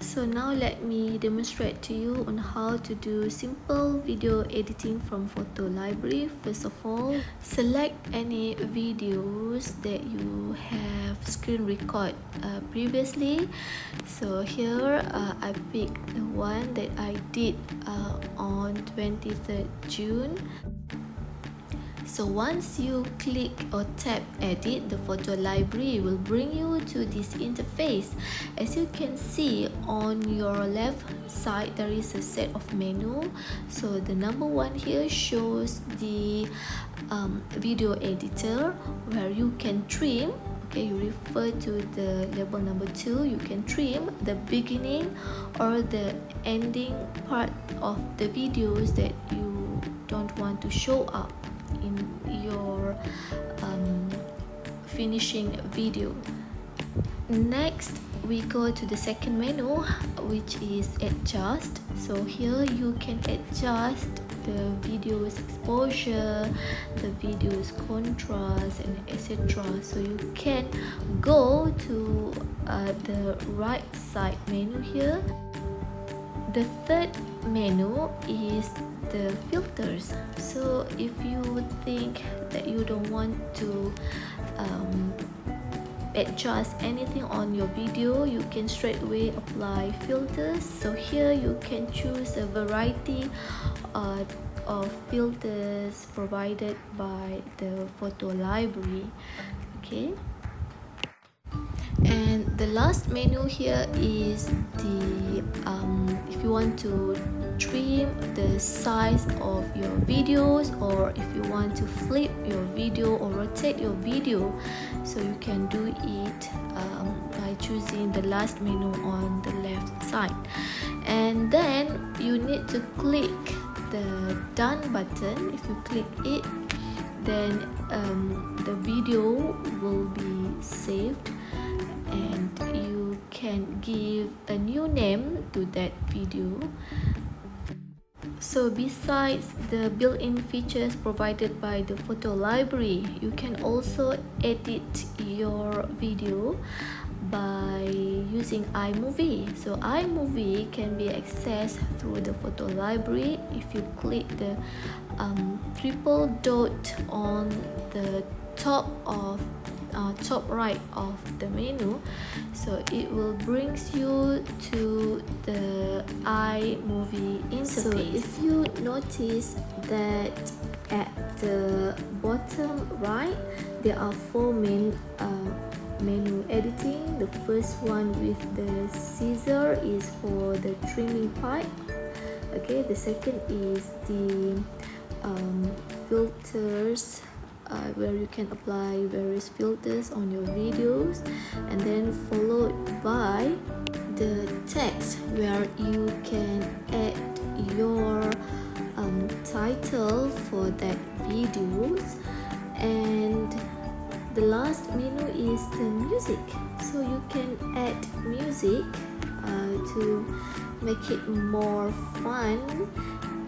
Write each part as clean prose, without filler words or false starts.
So now let me demonstrate to you on how to do simple video editing from photo library. First of all, select any videos that you have screen record previously. So here I picked the one that I did on 23rd June. So once you click or tap edit, the photo library will bring you to this interface. As you can see on your left side, there is a set of menu. So the number one here shows the video editor where you can trim. Okay, you refer to the label number 2. You can trim the beginning or the ending part of the videos that you don't want to show up in your finishing video. Next, we go to the second menu, which is adjust. So here you can adjust the video's exposure, the video's contrast, and etc. So you can go to the right side menu here. The third menu is the filters. So if you think that you don't want to adjust anything on your video, you can straight away apply filters. So here you can choose a variety of filters provided by the photo library. Okay, and the last menu here is the if you want to trim the size of your videos, or if you want to flip your video or rotate your video, so you can do it by choosing the last menu on the left side. And then you need to click the done button. If you click it, then the video will be saved and you can give a new name to that video. So besides the built-in features provided by the photo library, you can also edit your video by using iMovie. So iMovie can be accessed through the photo library. If you click the triple dot on the top right of the menu, so it will brings you to the iMovie interface. So if you notice that at the bottom right there are 4 main menu editing. The first one with the scissor is for the trimming part. Okay, the second is the filters, where you can apply various filters on your videos, and then followed by the text where you can add your title for that videos. And the last menu is the music. So you can add music to make it more fun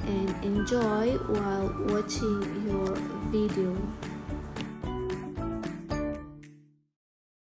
and enjoy while watching your video.